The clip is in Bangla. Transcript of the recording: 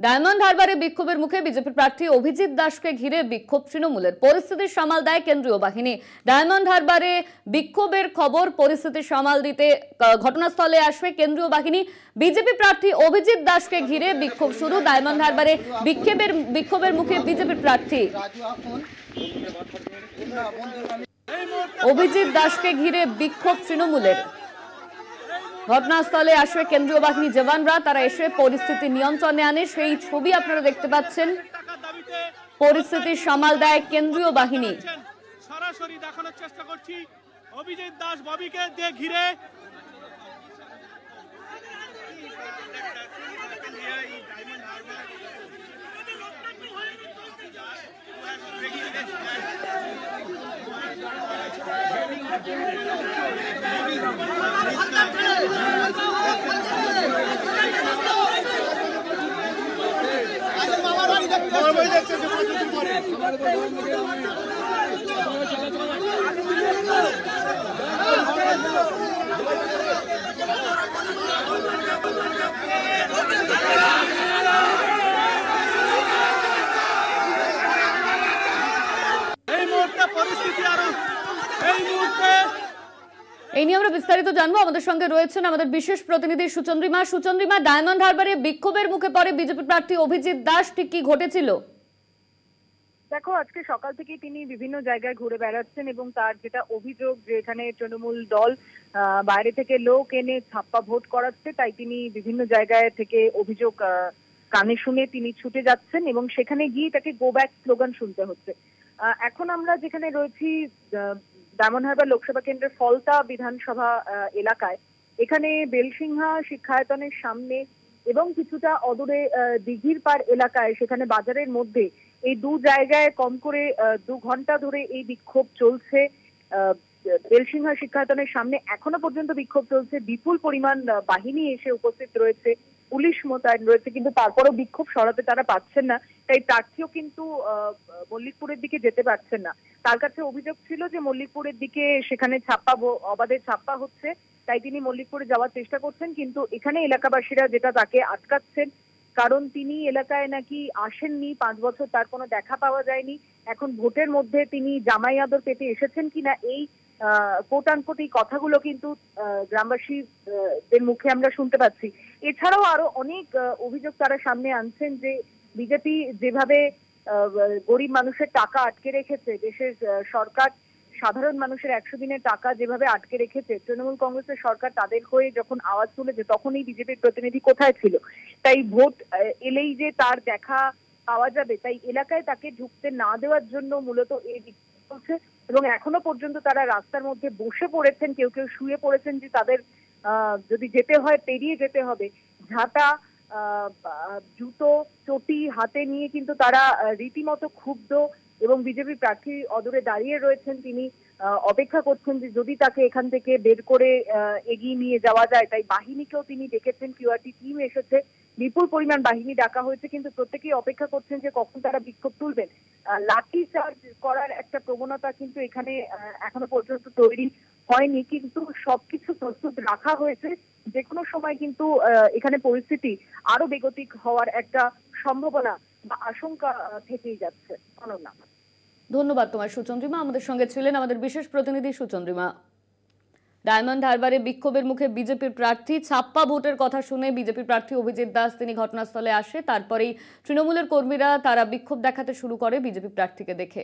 ডায়মন্ড হারবারে বিক্ষোভের মুখে বিজেপি প্রার্থী অভিজিৎ দাসকে ঘিরে বিক্ষোভ তৃণমূলের। পরিস্থিতি সামাল দেয় কেন্দ্রীয় বাহিনী। ডায়মন্ড হারবারে বিক্ষোভের খবর, পরিস্থিতি সামাল দিতে ঘটনাস্থলে আসবে কেন্দ্রীয় বাহিনী। বিজেপি প্রার্থী অভিজিৎ দাসকে ঘিরে বিক্ষোভ শুরু। ডায়মন্ড হারবারে বিক্ষোভের মুখে বিজেপি প্রার্থী অভিজিৎ দাসকে ঘিরে বিক্ষোভ তৃণমূলের। ঘটনাস্থলে আসবে কেন্দ্রীয় বাহিনী জওয়ানরা, তারা এসে পরিস্থিতি নিয়ন্ত্রণে আনে। সেই ছবি আপনারা দেখতে পাচ্ছেন। পরিস্থিতি সামাল দেয় কেন্দ্রীয় বাহিনী। সরাসরি দেখানোর চেষ্টা করছি অভিজিৎ দাস ববিকে দিয়ে ঘিরে এই নিয়ে আমরা বিস্তারিত জানবো। আমাদের সঙ্গে রয়েছেন আমাদের বিশেষ প্রতিনিধি সুচন্দ্রিমা। সুচন্দ্রিমা, ডায়মন্ড হারবারে বিক্ষোভের মুখে পড়ে বিজেপি প্রার্থী অভিজিৎ দাস, ঠিক কি ঘটেছিল? দেখো, আজকে সকাল থেকে তিনি বিভিন্ন জায়গায় ঘুরে বেড়াচ্ছেন এবং তার যেটা অভিযোগ যে এখানে তৃণমূল দল বাইরে থেকে লোক এনে ছাপ্পা ভোট করাচ্ছে, তাই তিনি বিভিন্ন জায়গায় থেকে অভিযোগ কানে শুনে তিনি ছুটে যাচ্ছেন এবং সেখানে গিয়ে তাকে গো ব্যাক স্লোগান শুনতে হচ্ছে। এখন আমরা যেখানে রয়েছি ডায়মন্ড হারবার লোকসভা কেন্দ্রের ফলতা বিধানসভা এলাকায়, এখানে বেলসিংহা শিক্ষায়তনের সামনে এবং কিছুটা অদূরে দিঘির পাড় এলাকায়, সেখানে বাজারের মধ্যে এই দু জায়গায় কম করে 2 ঘন্টা ধরে এই বিক্ষোভ চলছে। বেলসিংহা শিক্ষায়তনের সামনে এখনো পর্যন্ত বিক্ষোভ চলছে। বিপুল পরিমাণ বাহিনী এসে উপস্থিত রয়েছে, পুলিশ মোতায়েন রয়েছে, কিন্তু তারপরেও বিক্ষোভ সরাতে তারা পারছেন না। তাই প্রার্থীও কিন্তু মল্লিকপুরের দিকে যেতে পারছেন না। তার কাছে অভিযোগ ছিল যে মল্লিকপুরের দিকে সেখানে অবাধে ছাপ্পা হচ্ছে, তাই তিনি মল্লিকপুরে যাওয়ার চেষ্টা করছেন। কিন্তু এখানে এলাকাবাসীরা যেটা তাকে আটকাচ্ছেন, কারণ তিনি এলাকায় নাকি আসেননি 5 বছর, তার কোনো দেখা পাওয়া যায়নি। এখন ভোটের মধ্যে তিনি জামাই আদর পেতে এসেছেন কিনা, এই কোট আনকোট এই কথাগুলো কিন্তু গ্রামবাসীদের মুখে আমরা শুনতে পাচ্ছি। এছাড়াও আরো অনেক অভিযোগ তারা সামনে আনছেন যে বিজেপি যেভাবে গরিব মানুষের টাকা আটকে রেখেছে, দেশের সরকার সাধারণ মানুষের 100 দিনের টাকা যেভাবে আটকে রেখেছে, তৃণমূল কংগ্রেসের সরকার তাদের হয়ে যখন আওয়াজ তুলেছে তখন এই বিজেপির প্রতিনিধি কোথায় ছিল? তাই ভোট এলেই যে তার দেখা পাওয়া যাবে, তাই এলাকায় তাকে ঢুকতে না দেওয়ার জন্য মূলত এই বিক্ষোভ চলছে। এবং এখনো পর্যন্ত তারা রাস্তার মধ্যে বসে পড়েছেন, কেউ কেউ শুয়ে পড়েছেন যে তাদের যদি যেতে হয় পেরিয়ে যেতে হবে। ঝাঁটা, জুতো, চটি হাতে নিয়ে কিন্তু তারা রীতিমতো ক্ষুব্ধ এবং বিজেপি প্রার্থী অদূরে দাঁড়িয়ে রয়েছেন। তিনি অপেক্ষা করছেন যে যদি তাকে এখান থেকে বের করে এগিয়ে নিয়ে যাওয়া যায়। তাই বাহিনীকেও তিনি ডেকেছেন, কিউআরটি টিম এসেছে, বিপুল পরিমাণ বাহিনী ডাকা হয়েছে, কিন্তু প্রত্যেকেই অপেক্ষা করছেন যে কখন তারা বিক্ষোভ তুলবেন। লাঠি চার্জ করার একটা প্রবণতা কিন্তু এখানে এখনো পর্যন্ত তৈরি হয়নি, কিন্তু সবকিছু প্রস্তুত রাখা হয়েছে। যে কোনো সময় কিন্তু এখানে পরিস্থিতি আরো বেগতিক হওয়ার একটা সম্ভাবনা বা আশঙ্কা থেকেই যাচ্ছে। ধন্যবাদ তোমার সুচন্দ্রিমা। আমাদের সঙ্গে ছিলেন আমাদের বিশেষ প্রতিনিধি সুচন্দ্রিমা। ডায়মন্ড হারবারে বিক্ষোভের মুখে বিজেপির প্রার্থী, ছাপ্পা ভোটের কথা শুনে বিজেপি প্রার্থী অভিজিৎ দাস তিনি ঘটনাস্থলে আসে। তারপরেই তৃণমূলের কর্মীরা তারা বিক্ষোভ দেখাতে শুরু করে বিজেপি প্রার্থীকে দেখে।